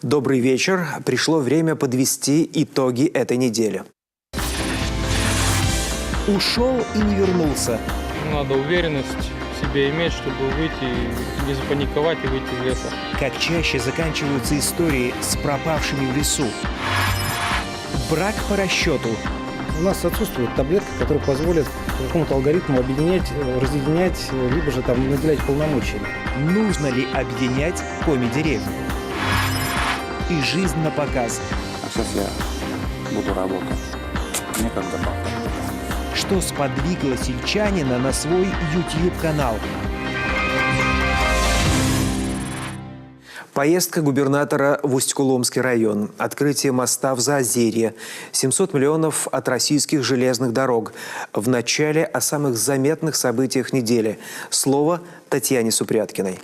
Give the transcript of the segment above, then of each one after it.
Добрый вечер. Пришло время подвести итоги этой недели. Ушел и не вернулся. Надо уверенность в себе иметь, чтобы выйти, не запаниковать и выйти из леса. Как чаще заканчиваются истории с пропавшими в лесу. Брак по расчету. У нас отсутствует таблетка, которая позволит какому-то алгоритму объединять, разъединять, либо же там наделять полномочиями. Нужно ли объединять коми-деревню? И жизнь на показ. А сейчас я буду работать. Некогда пока. Что сподвигло сельчанина на свой YouTube-канал? Поездка губернатора в Усть-Куломский район, открытие моста в Заозерье, 700 миллионов от российских железных дорог. В начале о самых заметных событиях недели. Слово Татьяне Супряткиной.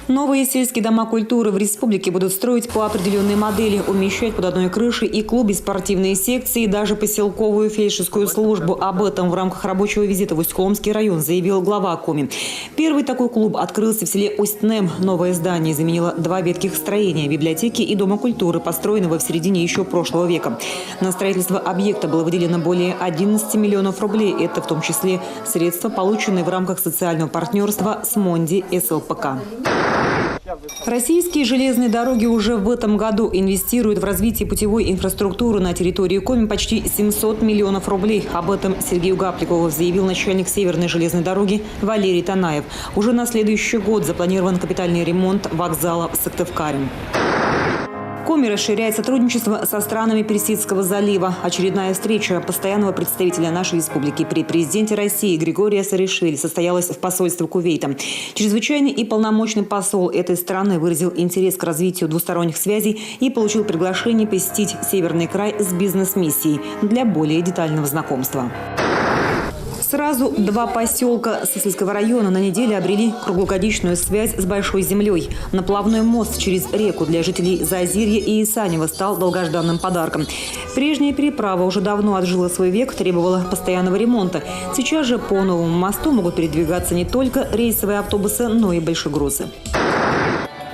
Новые сельские дома культуры в республике будут строить по определенной модели, умещать под одной крышей и клубы, спортивные секции, и даже поселковую фельдшерскую службу. Об этом в рамках рабочего визита в Усть-Куломский район заявил глава Коми. Первый такой клуб открылся в селе Усть-Нем. Новое здание заменило два ветхих строения – библиотеки и дома культуры, построенного в середине еще прошлого века. На строительство объекта было выделено более 11 миллионов рублей. Это в том числе средства, полученные в рамках социального партнерства с Монди СЛПК. Российские железные дороги уже в этом году инвестируют в развитие путевой инфраструктуры на территории Коми почти 700 миллионов рублей. Об этом Сергею Гапликову заявил начальник Северной железной дороги Валерий Танаев. Уже на следующий год запланирован капитальный ремонт вокзала в Сыктывкаре. Коми расширяет сотрудничество со странами Персидского залива. Очередная встреча постоянного представителя нашей республики при президенте России Григория Саакашвили состоялась в посольстве Кувейта. Чрезвычайный и полномочный посол этой страны выразил интерес к развитию двусторонних связей и получил приглашение посетить Северный край с бизнес-миссией для более детального знакомства. Сразу два поселка Сысольского района на неделе обрели круглогодичную связь с Большой землей. Наплавной мост через реку для жителей Заозерья и Исанева стал долгожданным подарком. Прежняя переправа уже давно отжила свой век, требовала постоянного ремонта. Сейчас же по новому мосту могут передвигаться не только рейсовые автобусы, но и большегрузы.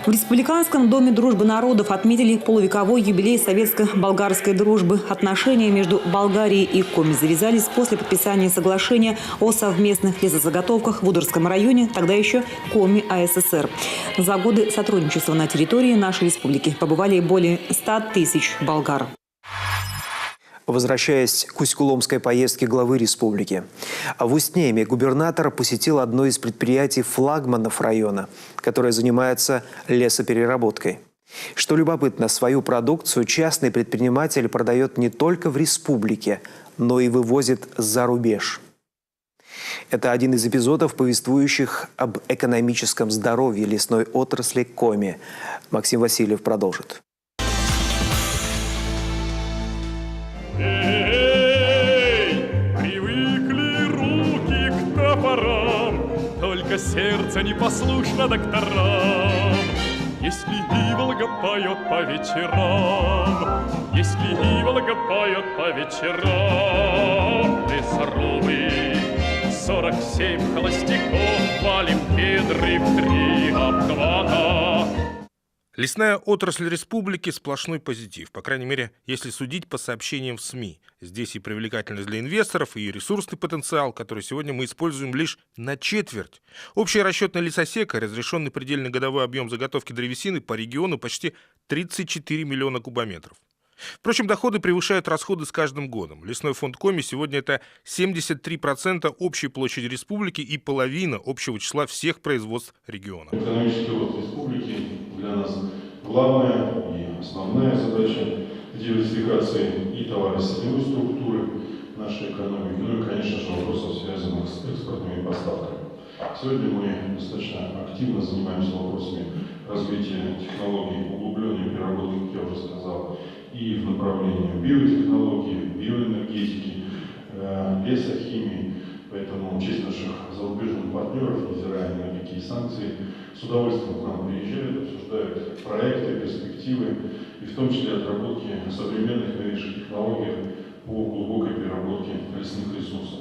В Республиканском доме дружбы народов отметили полувековой юбилей советско-болгарской дружбы. Отношения между Болгарией и Коми завязались после подписания соглашения о совместных лесозаготовках в Удырском районе, тогда еще Коми АССР. За годы сотрудничества на территории нашей республики побывали более 100 тысяч болгар. Возвращаясь к усть-куломской поездке главы республики, в Усть-Неме губернатор посетил одно из предприятий флагманов района, которое занимается лесопереработкой. Что любопытно, свою продукцию частный предприниматель продает не только в республике, но и вывозит за рубеж. Это один из эпизодов, повествующих об экономическом здоровье лесной отрасли Коми. Максим Васильев продолжит. Привыкли руки к топорам, только сердце непослушно докторам. Если иволга поет по вечерам, если иволга поет по вечерам, лесорубы 47 холостяков валим кедры в 3 обхвата. Лесная отрасль республики – сплошной позитив, по крайней мере, если судить по сообщениям в СМИ. Здесь и привлекательность для инвесторов, и ресурсный потенциал, который сегодня мы используем лишь на четверть. Общая расчетная лесосека, разрешенный предельный годовой объем заготовки древесины по региону почти 34 миллиона кубометров. Впрочем, доходы превышают расходы с каждым годом. Лесной фонд Коми сегодня это 73% общей площади республики и половина общего числа всех производств региона. Экономический рост республики для нас главная и основная задача диверсификации и товарно-сырьевой структуры нашей экономики, ну и, конечно же, вопросов, связанных с экспортными поставками. Сегодня мы достаточно активно занимаемся вопросами развития технологий углубленной переработки, как я уже сказал, и в направлении биотехнологии, биоэнергетики, лесохимии. Поэтому честь наших зарубежных партнеров, невзирая ни на какие санкции, с удовольствием к нам приезжают, обсуждают проекты, перспективы, и в том числе отработки современных новейших технологий по глубокой переработке лесных ресурсов.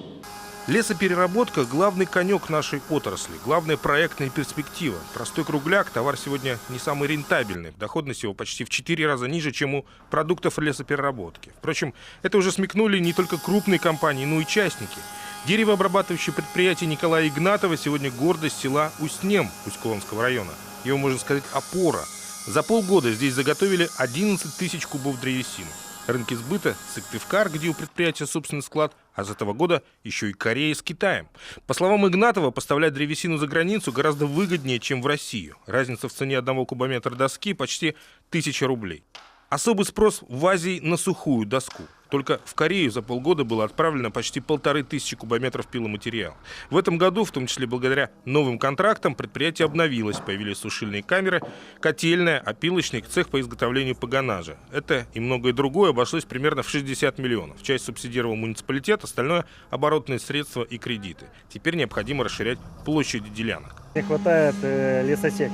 Лесопереработка – главный конек нашей отрасли, главная проектная перспектива. Простой кругляк – товар сегодня не самый рентабельный. Доходность его почти в 4 раза ниже, чем у продуктов лесопереработки. Впрочем, это уже смекнули не только крупные компании, но и частники. Деревообрабатывающее предприятие Николая Игнатова сегодня гордость села Уснем Усть-Куломского района. Его, можно сказать, опора. За полгода здесь заготовили 11 тысяч кубов древесины. Рынки сбыта – Сыктывкар, где у предприятия собственный склад, а с этого года еще и Корея с Китаем. По словам Игнатова, поставлять древесину за границу гораздо выгоднее, чем в Россию. Разница в цене 1 кубометра доски почти 1000 рублей. Особый спрос в Азии на сухую доску. Только в Корею за полгода было отправлено почти 1500 кубометров пиломатериала. В этом году, в том числе благодаря новым контрактам, предприятие обновилось. Появились сушильные камеры, котельная, опилочник, цех по изготовлению погонажа. Это и многое другое обошлось примерно в 60 миллионов. Часть субсидировал муниципалитет, остальное – оборотные средства и кредиты. Теперь необходимо расширять площади делянок. Не хватает лесосек,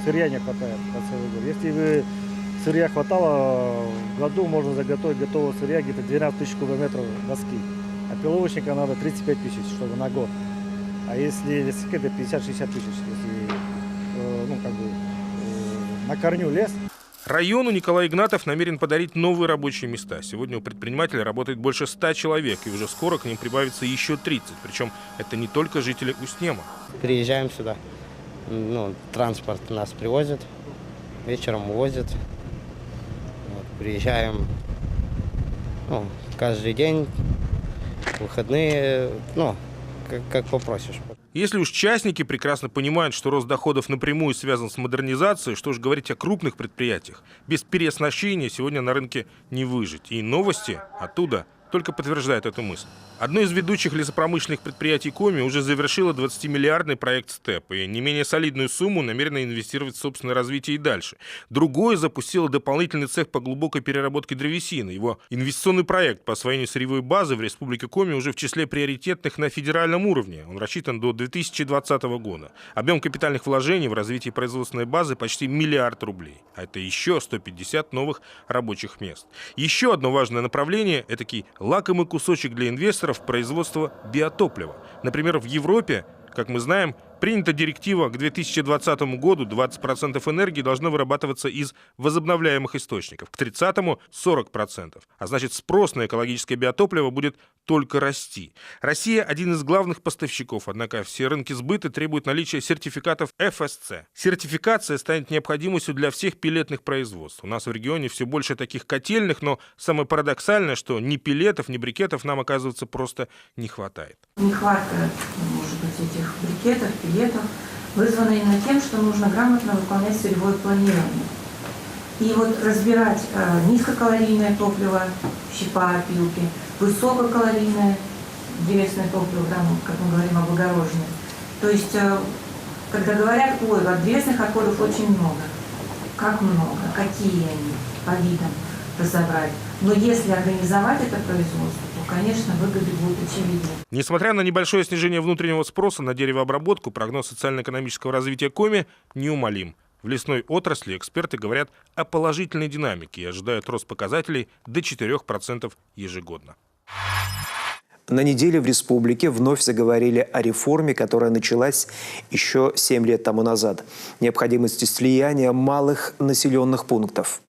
сырья не хватает по целый год. Если бы сырья хватало, в году можно заготовить готового сырья где-то 12 тысяч кубометров доски. А пиловочника надо 35 тысяч, чтобы на год. А если лесосек, это 50-60 тысяч, если на корню лес. Району Николай Игнатов намерен подарить новые рабочие места. Сегодня у предпринимателя работает больше 100 человек, и уже скоро к ним прибавится еще 30. Причем это не только жители Уснема. Приезжаем сюда, транспорт нас привозит, вечером увозит. Приезжаем каждый день, выходные, как попросишь. Если уж частники прекрасно понимают, что рост доходов напрямую связан с модернизацией, что же говорить о крупных предприятиях? Без переоснащения сегодня на рынке не выжить. И новости оттуда только подтверждают эту мысль. Одно из ведущих лесопромышленных предприятий Коми уже завершило 20-миллиардный проект СТЭП и не менее солидную сумму намерено инвестировать в собственное развитие и дальше. Другое запустило дополнительный цех по глубокой переработке древесины. Его инвестиционный проект по освоению сырьевой базы в Республике Коми уже в числе приоритетных на федеральном уровне. Он рассчитан до 2020 года. Объем капитальных вложений в развитие производственной базы почти 1 миллиард рублей. А это еще 150 новых рабочих мест. Еще одно важное направление – этакий лакомый кусочек для инвесторов – производство биотоплива. Например, в Европе, как мы знаем, принята директива к 2020 году 20% энергии должно вырабатываться из возобновляемых источников, к 30-му 40%. А значит, спрос на экологическое биотопливо будет только расти. Россия – один из главных поставщиков, однако все рынки сбыта требуют наличия сертификатов ФСЦ. Сертификация станет необходимостью для всех пеллетных производств. У нас в регионе все больше таких котельных, но самое парадоксальное, что ни пеллетов, ни брикетов нам, оказывается, просто не хватает. Нехватка, может быть, этих брикетов, пилетов вызвано именно тем, что нужно грамотно выполнять сырьевое планирование. И вот разбирать низкокалорийное топливо, щепа, опилки, высококалорийное древесное топливо, как мы говорим, облагороженное. То есть, когда говорят, от древесных отходов очень много. Как много, какие они по видам разобрать. Но если организовать это производство, то, конечно, выгоды будут очевидны. Несмотря на небольшое снижение внутреннего спроса на деревообработку, прогноз социально-экономического развития Коми неумолим. В лесной отрасли эксперты говорят о положительной динамике и ожидают рост показателей до 4% ежегодно. На неделе в республике вновь заговорили о реформе, которая началась еще 7 лет тому назад. Необходимости слияния малых населенных пунктов.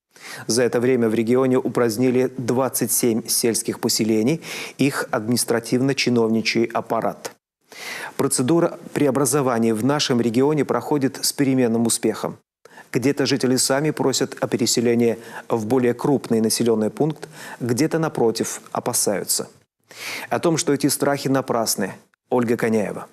За это время в регионе упразднили 27 сельских поселений, их административно-чиновничий аппарат. Процедура преобразования в нашем регионе проходит с переменным успехом. Где-то жители сами просят о переселении в более крупный населенный пункт, где-то, напротив, опасаются. О том, что эти страхи напрасны, Ольга Коняева.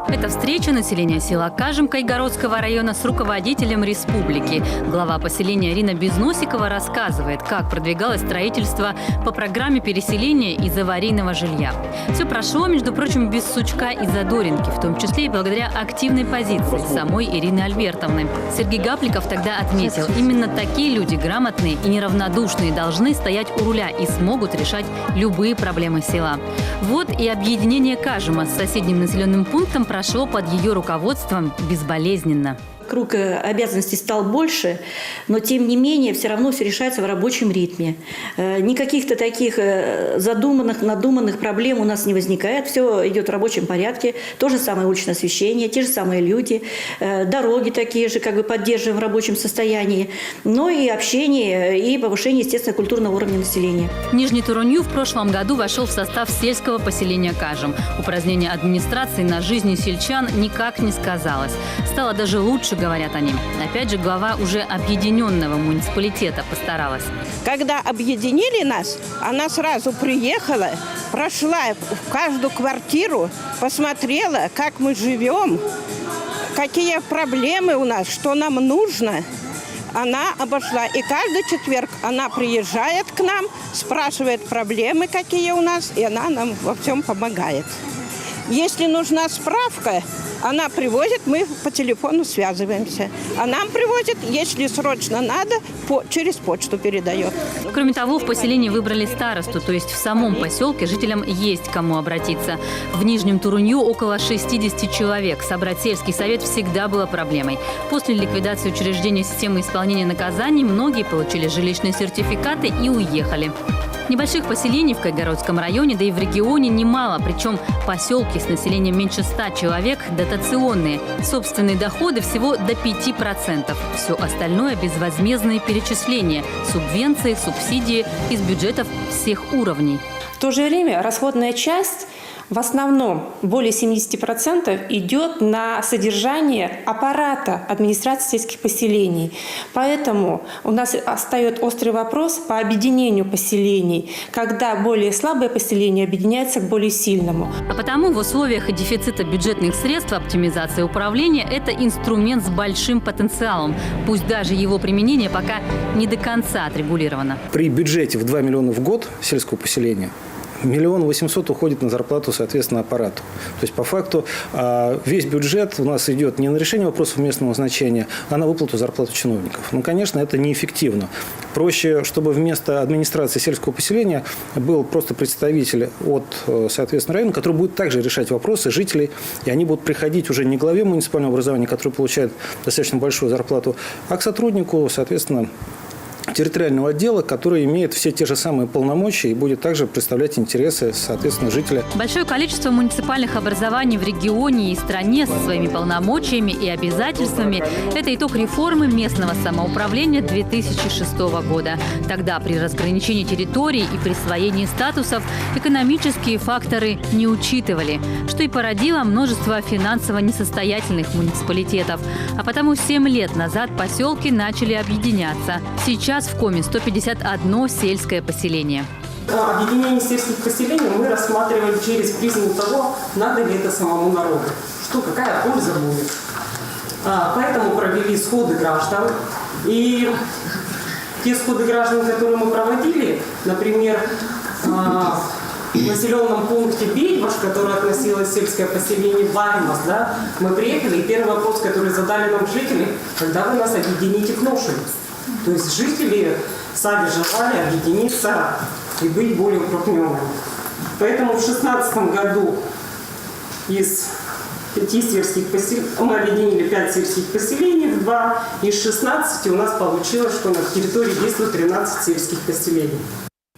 Это встреча населения села Кажем Кайгородского района с руководителем республики. Глава поселения Ирина Безносикова рассказывает, как продвигалось строительство по программе переселения из аварийного жилья. Все прошло, между прочим, без сучка и задоринки, в том числе и благодаря активной позиции самой Ирины Альбертовны. Сергей Гапликов тогда отметил, именно такие люди, грамотные и неравнодушные, должны стоять у руля и смогут решать любые проблемы села. Вот и объединение Кажема с соседним населенным пунктом прошло под ее руководством безболезненно. Круг обязанностей стал больше, но тем не менее все равно все решается в рабочем ритме. Никаких-то таких задуманных, надуманных проблем у нас не возникает. Все идет в рабочем порядке. То же самое уличное освещение, те же самые люди, дороги такие же, поддерживаем в рабочем состоянии. Но и общение, и повышение, естественно, культурного уровня населения. Нижний Турунью в прошлом году вошел в состав сельского поселения Кажем. Упразднение администрации на жизни сельчан никак не сказалось. Стало даже лучше, говорят они. Опять же, глава уже объединенного муниципалитета постаралась. Когда объединили нас, она сразу приехала, прошла в каждую квартиру, посмотрела, как мы живем, какие проблемы у нас, что нам нужно. Она обошла. И каждый четверг она приезжает к нам, спрашивает проблемы, какие у нас, и она нам во всем помогает. Если нужна справка, она привозит, мы по телефону связываемся. А нам привозит, если срочно надо, через почту передает. Кроме того, в поселении выбрали старосту, то есть в самом поселке жителям есть к кому обратиться. В Нижнем Турунью около 60 человек. Собрать сельский совет всегда было проблемой. После ликвидации учреждения системы исполнения наказаний многие получили жилищные сертификаты и уехали. Небольших поселений в Кайгородском районе, да и в регионе немало. Причем поселки с населением меньше 100 человек дотационные. Собственные доходы всего до 5%. Все остальное – безвозмездные перечисления, субвенции, субсидии из бюджетов всех уровней. В то же время расходная часть в основном более 70% идет на содержание аппарата администрации сельских поселений. Поэтому у нас остается острый вопрос по объединению поселений, когда более слабое поселение объединяется к более сильному. А потому в условиях дефицита бюджетных средств оптимизация управления – это инструмент с большим потенциалом. Пусть даже его применение пока не до конца отрегулировано. При бюджете в 2 миллиона в год сельского поселения 1 800 000 уходит на зарплату, соответственно, аппарату. То есть, по факту, весь бюджет у нас идет не на решение вопросов местного значения, а на выплату зарплаты чиновников. Ну, конечно, это неэффективно. Проще, чтобы вместо администрации сельского поселения был просто представитель от, соответственно, района, который будет также решать вопросы жителей, и они будут приходить уже не к главе муниципального образования, который получает достаточно большую зарплату, а к сотруднику, соответственно, территориального отдела, который имеет все те же самые полномочия и будет также представлять интересы, соответственно, жителя. Большое количество муниципальных образований в регионе и стране со своими полномочиями и обязательствами – это итог реформы местного самоуправления 2006 года. Тогда при разграничении территорий и присвоении статусов экономические факторы не учитывали, что и породило множество финансово несостоятельных муниципалитетов. А потому 7 лет назад поселки начали объединяться. Сейчас в Коми 151 сельское поселение. Объединение сельских поселений мы рассматриваем через призму того, надо ли это самому народу, какая польза будет. Поэтому провели сходы граждан. И те сходы граждан, которые мы проводили, например, в населенном пункте Бельваш, который относилось сельское поселение Вармас, мы приехали, и первый вопрос, который задали нам жители, когда вы нас объедините к Ноши. То есть жители сами желали объединиться и быть более укрупненными. Поэтому в 2016 году из 5 сельских поселений мы объединили 5 сельских поселений в 2. Из 16 у нас получилось, что на территории действует 13 сельских поселений.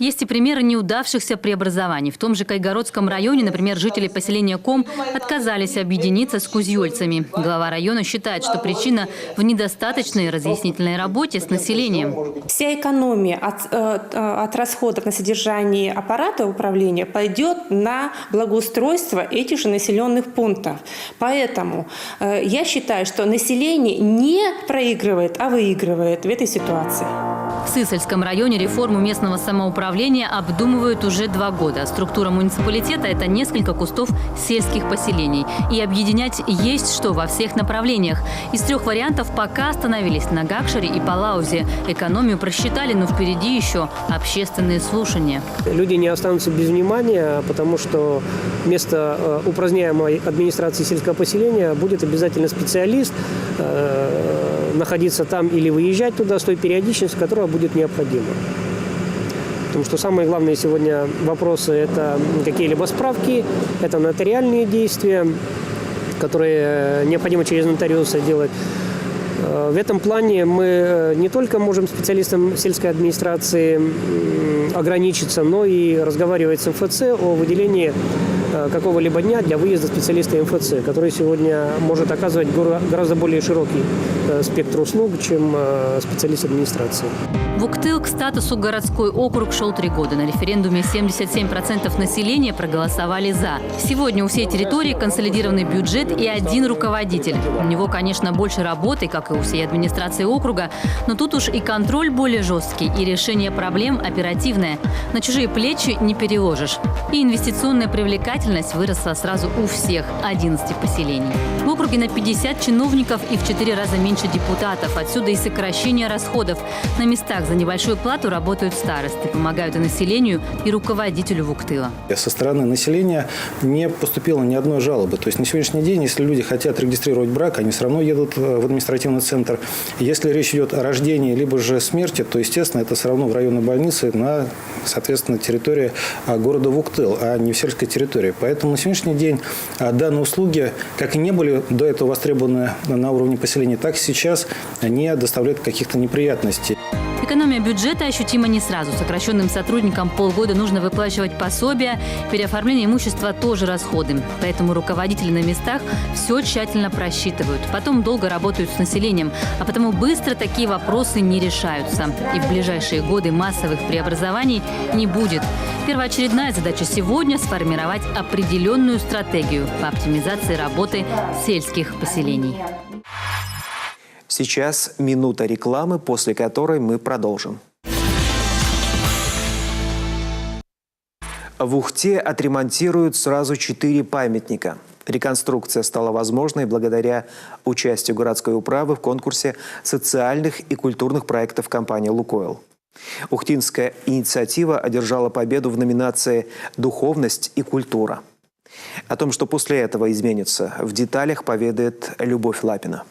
Есть и примеры неудавшихся преобразований. В том же Кайгородском районе, например, жители поселения Ком отказались объединиться с кузьёльцами. Глава района считает, что причина в недостаточной разъяснительной работе с населением. Вся экономия от расходов на содержание аппарата управления пойдет на благоустройство этих же населенных пунктов. Поэтому я считаю, что население не проигрывает, а выигрывает в этой ситуации. В Сысольском районе реформу местного самоуправления обдумывают уже 2 года. Структура муниципалитета – это несколько кустов сельских поселений. И объединять есть что во всех направлениях. Из 3 вариантов пока остановились на Гакшире и Палаузе. Экономию просчитали, но впереди еще общественные слушания. Люди не останутся без внимания, потому что вместо упраздняемой администрации сельского поселения будет обязательно специалист, находиться там или выезжать туда с той периодичностью, которая будет необходима. Потому что самые главные сегодня вопросы – это какие-либо справки, это нотариальные действия, которые необходимо через нотариуса делать. В этом плане мы не только можем специалистам сельской администрации ограничиться, но и разговаривать с МФЦ о выделении какого-либо дня для выезда специалиста МФЦ, который сегодня может оказывать гораздо более широкий спектр услуг, чем специалист администрации. Вуктыл к статусу городской округ шел 3 года. На референдуме 77% населения проголосовали «за». Сегодня у всей территории консолидированный бюджет и 1 руководитель. У него, конечно, больше работы, как и у всей администрации округа, но тут уж и контроль более жесткий, и решение проблем оперативное. На чужие плечи не переложишь. И инвестиционная привлекательность выросла сразу у всех 11 поселений. В округе на 50 чиновников и в 4 раза меньше депутатов. Отсюда и сокращение расходов. На местах за небольшую плату работают старосты, помогают и населению, и руководителю Вуктыла. Со стороны населения не поступило ни одной жалобы. То есть на сегодняшний день, если люди хотят регистрировать брак, они все равно едут в административный центр. Если речь идет о рождении либо же смерти, то, естественно, это все равно в районной больнице на, соответственно, территории города Вуктыл, а не в сельской территории. Поэтому на сегодняшний день данные услуги, как и не были до этого востребованы на уровне поселения, так и сейчас не доставляют каких-то неприятностей. Экономия бюджета ощутима не сразу. Сокращенным сотрудникам полгода нужно выплачивать пособия, переоформление имущества тоже расходы. Поэтому руководители на местах все тщательно просчитывают. Потом долго работают с населением, а потому быстро такие вопросы не решаются. И в ближайшие годы массовых преобразований не будет. Первоочередная задача сегодня – сформировать определенную стратегию по оптимизации работы сельских поселений. Сейчас минута рекламы, после которой мы продолжим. В Ухте отремонтируют сразу 4 памятника. Реконструкция стала возможной благодаря участию городской управы в конкурсе социальных и культурных проектов компании «Лукойл». Ухтинская инициатива одержала победу в номинации «Духовность и культура». О том, что после этого изменится, в деталях поведает Любовь Лапина.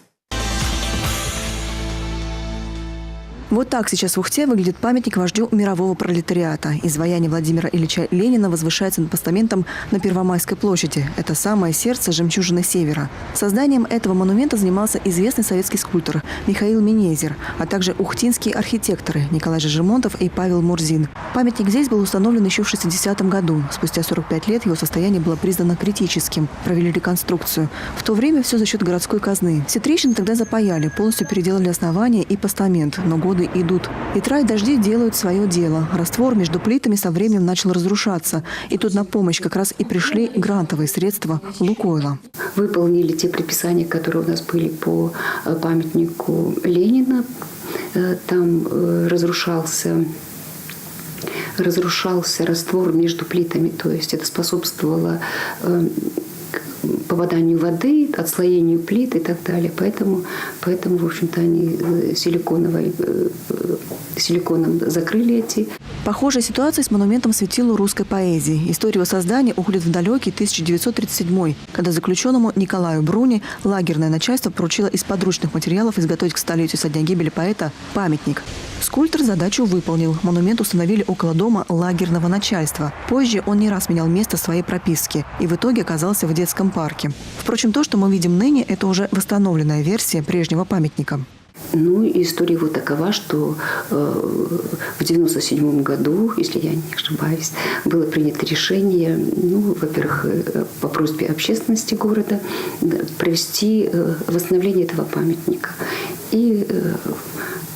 Вот так сейчас в Ухте выглядит памятник вождю мирового пролетариата. Изваяние Владимира Ильича Ленина возвышается над постаментом на Первомайской площади. Это самое сердце жемчужины Севера. Созданием этого монумента занимался известный советский скульптор Михаил Менезер, а также ухтинские архитекторы Николай Жижемонтов и Павел Мурзин. Памятник здесь был установлен еще в 1960 году. Спустя 45 лет его состояние было признано критическим. Провели реконструкцию. В то время все за счет городской казны. Все трещины тогда запаяли, полностью переделали основание и постамент. Но годы идут. Ветра и дожди делают свое дело. Раствор между плитами со временем начал разрушаться. И тут на помощь как раз и пришли грантовые средства «Лукойла». Выполнили те предписания, которые у нас были по памятнику Ленина. Там разрушался раствор между плитами. То есть это способствовало попаданию воды, отслоению плит и так далее. Поэтому в общем-то, они силиконом закрыли эти. Похожая ситуация с монументом светилу русской поэзии. История его создания уходит в далекий 1937, когда заключенному Николаю Бруни лагерное начальство поручило из подручных материалов изготовить к столетию со дня гибели поэта памятник. Скульптор задачу выполнил. Монумент установили около дома лагерного начальства. Позже он не раз менял место своей прописки и в итоге оказался в детском парке. Впрочем, то, что мы видим ныне, это уже восстановленная версия прежнего памятника. История его такова, что в 1997 году, если я не ошибаюсь, было принято решение, во-первых, по просьбе общественности города провести восстановление этого памятника. И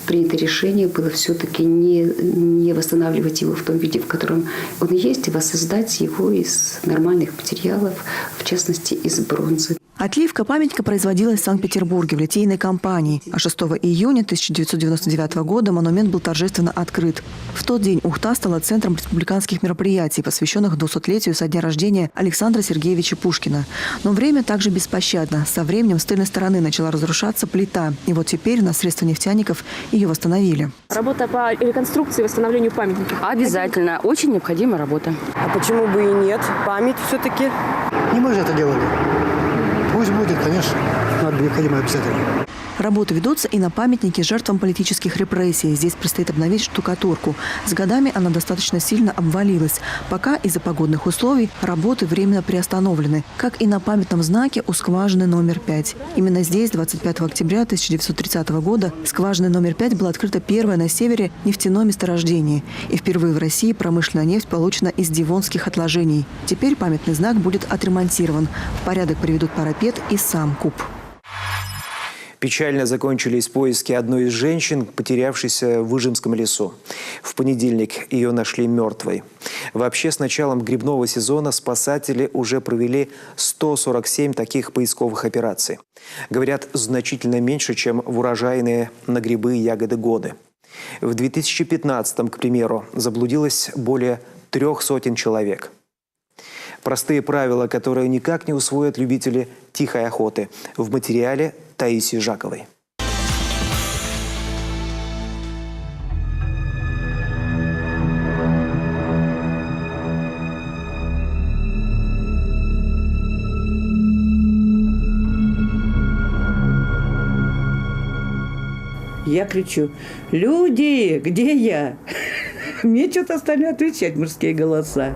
принято решение было все-таки не восстанавливать его в том виде, в котором он есть, а воссоздать его из нормальных материалов, в частности, из бронзы. Отливка памятника производилась в Санкт-Петербурге в литейной компании. А 6 июня 1999 года монумент был торжественно открыт. В тот день Ухта стала центром республиканских мероприятий, посвященных 200-летию со дня рождения Александра Сергеевича Пушкина. Но время также беспощадно. Со временем с тыльной стороны начала разрушаться плита. И вот теперь на средства нефтяников ее восстановили. Работа по реконструкции и восстановлению памятника. Обязательно. Очень необходимая работа. А почему бы и нет? Память все-таки. Не мы же это делали. Пусть будет, конечно, надо необходимо обязательно. Работы ведутся и на памятнике жертвам политических репрессий. Здесь предстоит обновить штукатурку. С годами она достаточно сильно обвалилась. Пока из-за погодных условий работы временно приостановлены, как и на памятном знаке у скважины номер 5. Именно здесь 25 октября 1930 года скважиной номер 5 была открыта первое на севере нефтяное месторождение. И впервые в России промышленная нефть получена из дивонских отложений. Теперь памятный знак будет отремонтирован. В порядок приведут парапет и сам куб. Печально закончились поиски одной из женщин, потерявшейся в Выжимском лесу. В понедельник ее нашли мертвой. Вообще, с началом грибного сезона спасатели уже провели 147 таких поисковых операций. Говорят, значительно меньше, чем в урожайные на грибы и ягоды годы. В 2015-м, к примеру, заблудилось более 300 человек. Простые правила, которые никак не усвоят любители тихой охоты. В материале Таисии Жаковой. Я кричу: «Люди, где я?» Мне что-то стали отвечать мужские голоса.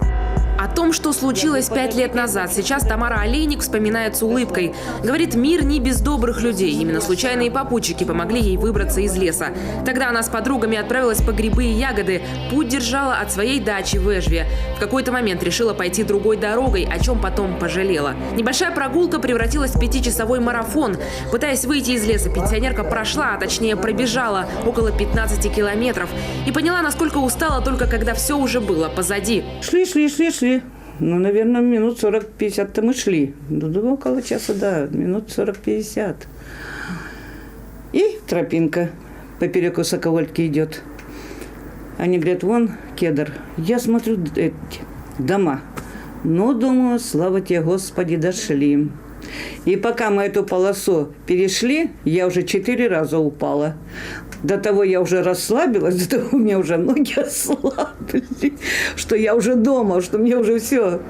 О том, что случилось 5 лет назад, сейчас Тамара Олейник вспоминает с улыбкой. Говорит, мир не без добрых людей. Именно случайные попутчики помогли ей выбраться из леса. Тогда она с подругами отправилась по грибы и ягоды. Путь держала от своей дачи в Эжве. В какой-то момент решила пойти другой дорогой, о чем потом пожалела. Небольшая прогулка превратилась в 5-часовой марафон. Пытаясь выйти из леса, пенсионерка прошла, а точнее пробежала около 15 километров. И поняла, насколько устала только когда все уже было позади. Шли. Ну, наверное, минут 40-50-то мы шли. Ну, около часа, да, минут 40-50. И тропинка поперек высоковольтки идет. Они говорят, вон кедр. Я смотрю, эти дома. Но, думаю, слава тебе, Господи, дошли. И пока мы эту полосу перешли, я уже 4 раза упала. До того я уже расслабилась, до того у меня уже ноги ослабли, что я уже дома, что мне уже все,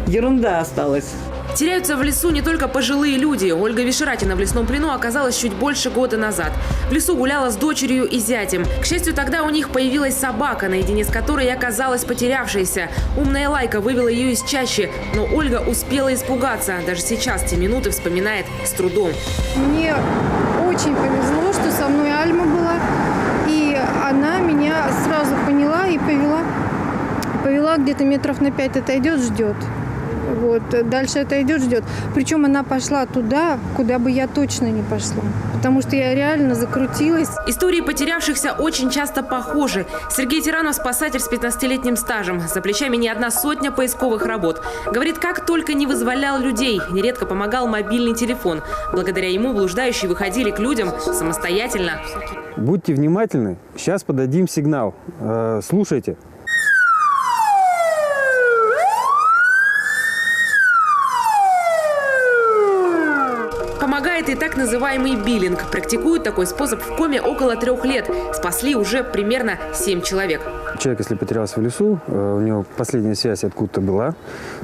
ерунда осталась. Теряются в лесу не только пожилые люди. Ольга Вишератина в лесном плену оказалась чуть больше года назад. В лесу гуляла с дочерью и зятем. К счастью, тогда у них появилась собака, наедине с которой и оказалась потерявшаяся. Умная Лайка вывела ее из чащи, но Ольга успела испугаться. Даже сейчас те минуты вспоминает с трудом. Мне очень повезло, что со мной Альма была, и она меня сразу поняла и повела где-то метров на 5, отойдет, ждет. Вот. Дальше отойдет, ждет. Причем она пошла туда, куда бы я точно не пошла. Потому что я реально закрутилась. Истории потерявшихся очень часто похожи. Сергей Тиранов – спасатель с 15-летним стажем. За плечами не одна сотня поисковых работ. Говорит, как только не вызволял людей. Нередко помогал мобильный телефон. Благодаря ему блуждающие выходили к людям самостоятельно. Будьте внимательны. Сейчас подадим сигнал. Слушайте. Помогает и так называемый биллинг. Практикуют такой способ в Коме около 3 лет. Спасли уже примерно 7 человек. Человек, если потерялся в лесу, у него последняя связь откуда-то была,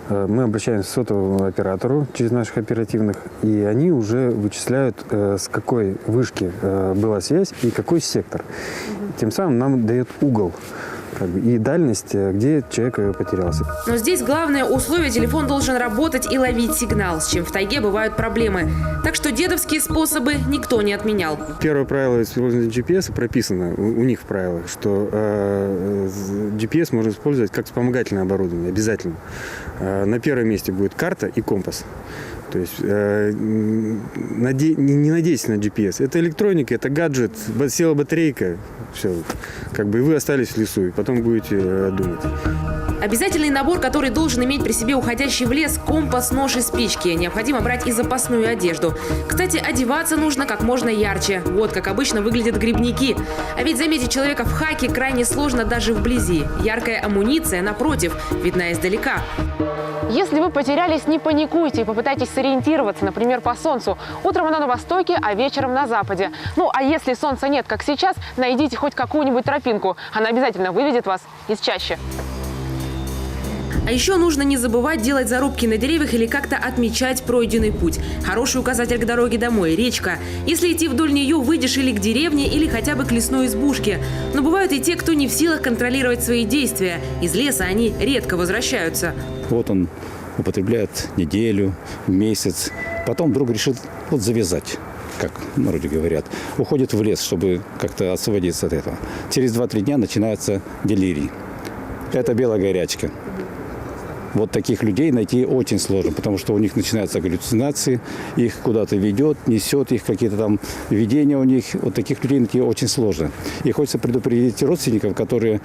мы обращаемся к сотовому оператору через наших оперативных, и они уже вычисляют, с какой вышки была связь и какой сектор. Тем самым нам дает угол и дальность, где человек потерялся. Но здесь главное условие – телефон должен работать и ловить сигнал, с чем в тайге бывают проблемы. Так что дедовские способы никто не отменял. Первое правило использования GPS прописано у них в правилах, что GPS можно использовать как вспомогательное оборудование, обязательно. На первом месте будет карта и компас. То есть не надейтесь на GPS. Это электроника, это гаджет, села батарейка, все. Как бы и вы остались в лесу, и потом будете думать. Обязательный набор, который должен иметь при себе уходящий в лес компас, нож и спички. Необходимо брать и запасную одежду. Кстати, одеваться нужно как можно ярче. Вот как обычно выглядят грибники. А ведь заметить человека в хаке крайне сложно даже вблизи. Яркая амуниция, напротив, видна издалека. Если вы потерялись, не паникуйте и попытайтесь сориентироваться, например, по солнцу. Утром оно на востоке, а вечером на западе. Ну, а если солнца нет, как сейчас, найдите хоть какую-нибудь тропинку. Она обязательно выведет вас из чащи. А еще нужно не забывать делать зарубки на деревьях или как-то отмечать пройденный путь. Хороший указатель к дороге домой – речка. Если идти вдоль нее, выйдешь или к деревне, или хотя бы к лесной избушке. Но бывают и те, кто не в силах контролировать свои действия. Из леса они редко возвращаются. Вот он употребляет неделю, месяц. Потом вдруг решит завязать, как в народе говорят. Уходит в лес, чтобы как-то освободиться от этого. Через 2-3 дня начинается делирий. Это белая горячка. Вот таких людей найти очень сложно, потому что у них начинаются галлюцинации, их куда-то ведет, несет, их какие-то там видения у них. Вот таких людей найти очень сложно. И хочется предупредить родственников, которые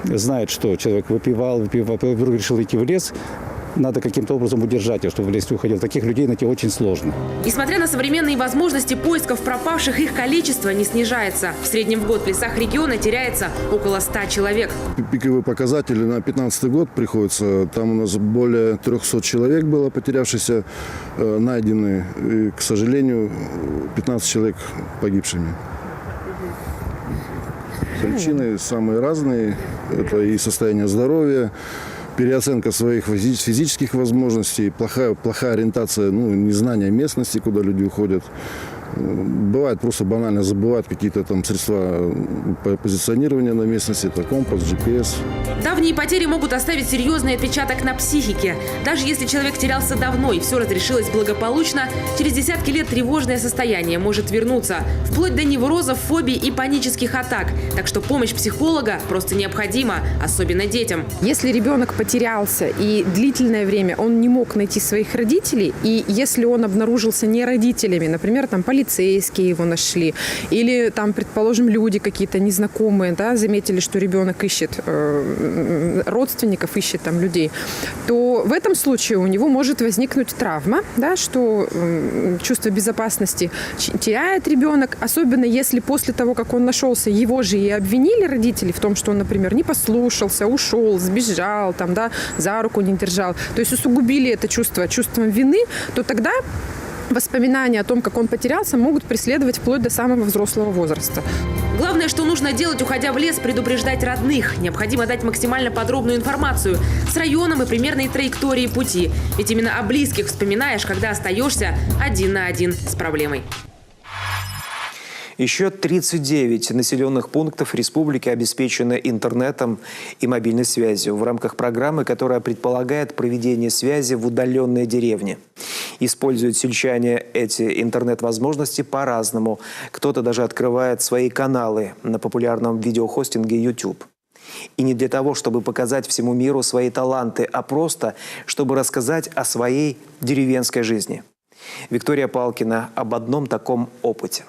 знают, что человек выпивал, вдруг решил идти в лес. Надо каким-то образом удержать его, чтобы в лес не уходил. Таких людей найти очень сложно. Несмотря на современные возможности поисков пропавших, их количество не снижается. В среднем в год в лесах региона теряется около 100 человек. Пиковые показатели на 2015 год приходится. Там у нас более 300 человек было потерявшихся, найдены. И, к сожалению, 15 человек погибшими. Причины самые разные. Это и состояние здоровья, переоценка своих физических возможностей, плохая ориентация, незнание местности, куда люди уходят. Бывает просто банально забывают какие-то там средства позиционирования на местности, это компас, GPS. Давние потери могут оставить серьезный отпечаток на психике. Даже если человек терялся давно и все разрешилось благополучно, через десятки лет тревожное состояние может вернуться. Вплоть до неврозов, фобий и панических атак. Так что помощь психолога просто необходима, особенно детям. Если ребенок потерялся и длительное время он не мог найти своих родителей, и если он обнаружился не родителями, например, там полицейские его нашли, или там, предположим, люди какие-то незнакомые, заметили, что ребенок ищет родственников, ищет там людей, то в этом случае у него может возникнуть травма, что чувство безопасности теряет ребенок, особенно если после того, как он нашелся, его же и обвинили родители в том, что он, например, не послушался, ушел, сбежал, за руку не держал, то есть усугубили это чувством вины, то тогда воспоминания о том, как он потерялся, могут преследовать вплоть до самого взрослого возраста. Главное, что нужно делать, уходя в лес, предупреждать родных. Необходимо дать максимально подробную информацию с районом и примерной траекторией пути. Ведь именно о близких вспоминаешь, когда остаешься один на один с проблемой. Еще 39 населенных пунктов республики обеспечены интернетом и мобильной связью в рамках программы, которая предполагает проведение связи в удаленной деревне. Используют сельчане эти интернет-возможности по-разному. Кто-то даже открывает свои каналы на популярном видеохостинге YouTube. И не для того, чтобы показать всему миру свои таланты, а просто, чтобы рассказать о своей деревенской жизни. Виктория Палкина об одном таком опыте.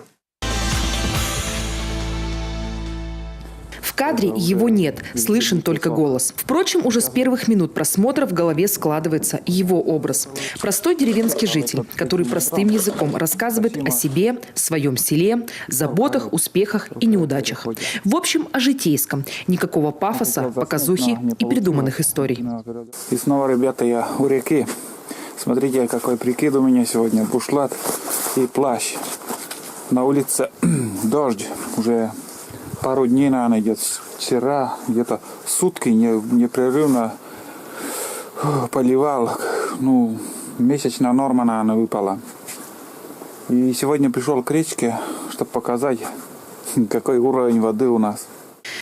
В кадре его нет, слышен только голос. Впрочем, уже с первых минут просмотра в голове складывается его образ. Простой деревенский житель, который простым языком рассказывает о себе, своем селе, заботах, успехах и неудачах. В общем, о житейском. Никакого пафоса, показухи и придуманных историй. И снова, ребята, я у реки. Смотрите, какой прикид у меня сегодня. Бушлат и плащ. На улице дождь уже пару дней, наверное, идет. Вчера где-то сутки непрерывно поливал. Месячная норма, наверное, выпала. И сегодня пришел к речке, чтобы показать, какой уровень воды у нас.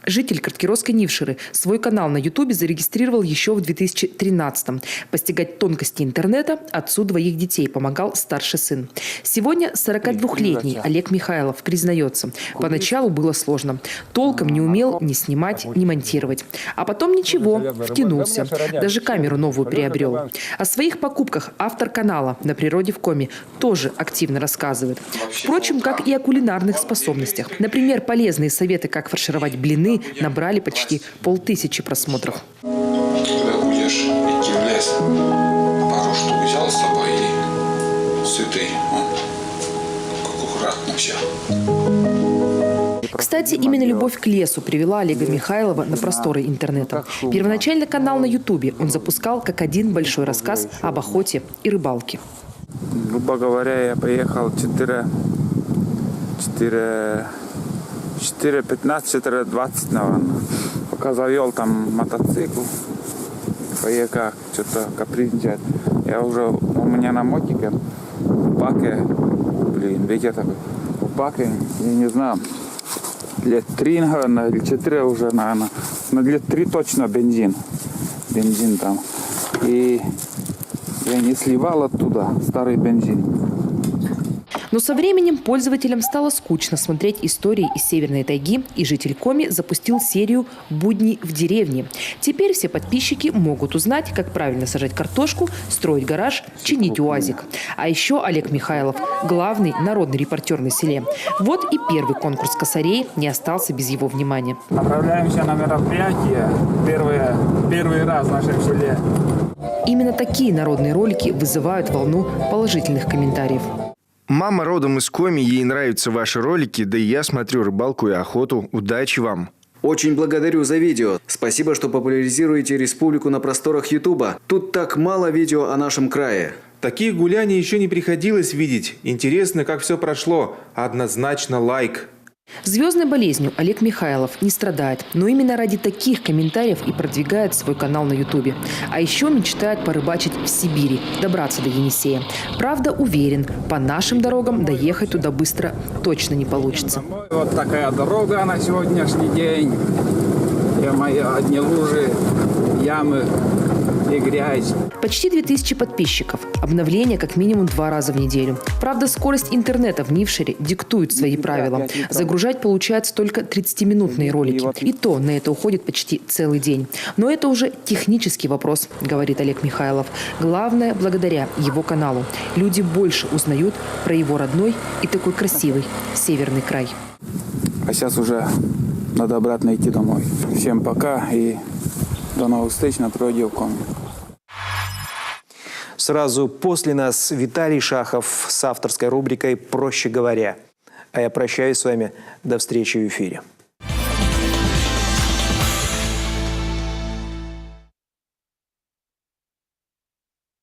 Житель Карткиросской Нивширы свой канал на Ютубе зарегистрировал еще в 2013-м. Постигать тонкости интернета отцу 2 детей помогал старший сын. Сегодня 42-летний Олег Михайлов признается, поначалу было сложно. Толком не умел ни снимать, ни монтировать. А потом ничего, втянулся. Даже камеру новую приобрел. О своих покупках автор канала «На природе в коме» тоже активно рассказывает. Впрочем, как и о кулинарных способностях. Например, полезные советы, как фаршировать блины, набрали почти 500 просмотров. сейчас пару штук взял с собой и сытый. Как аккуратно все. Кстати, именно любовь к лесу привела Олега Михайлова на просторы интернета. Первоначально канал на Ютубе он запускал как один большой рассказ об охоте и рыбалке. Грубо говоря, я поехал 4:15, 4:20, наверное. Пока завел там мотоцикл, поехал, что-то капризничает. Я уже, у меня на мотике, в баке, ветер такой, в баке, я не знаю, лет 3, наверное, или 4 уже, наверное, но лет 3 точно бензин там. И я не сливал оттуда старый бензин. Но со временем пользователям стало скучно смотреть истории из Северной тайги, и житель Коми запустил серию «Будни в деревне». Теперь все подписчики могут узнать, как правильно сажать картошку, строить гараж, чинить УАЗик. А еще Олег Михайлов – главный народный репортер на селе. Вот и первый конкурс косарей не остался без его внимания. Отправляемся на мероприятие первый раз в нашем селе. Именно такие народные ролики вызывают волну положительных комментариев. Мама родом из Коми, ей нравятся ваши ролики, да и я смотрю рыбалку и охоту. Удачи вам! Очень благодарю за видео. Спасибо, что популяризируете республику на просторах Ютуба. Тут так мало видео о нашем крае. Таких гуляний еще не приходилось видеть. Интересно, как все прошло. Однозначно лайк. Звездной болезнью Олег Михайлов не страдает, но именно ради таких комментариев и продвигает свой канал на Ютубе. А еще мечтает порыбачить в Сибири, добраться до Енисея. Правда, уверен, по нашим дорогам доехать туда быстро точно не получится. Вот такая дорога на сегодняшний день. Одни лужи, ямы и грязь. Почти 2000 подписчиков. Обновления как минимум 2 раза в неделю. Правда, скорость интернета в Нившере диктует свои правила. Загружать получается только 30-минутные ролики. И то на это уходит почти целый день. Но это уже технический вопрос, говорит Олег Михайлов. Главное, благодаря его каналу люди больше узнают про его родной и такой красивый северный край. А сейчас уже надо обратно идти домой. Всем пока и до новых встреч на природе в Коми. Сразу после нас Виталий Шахов с авторской рубрикой «Проще говоря». А я прощаюсь с вами. До встречи в эфире.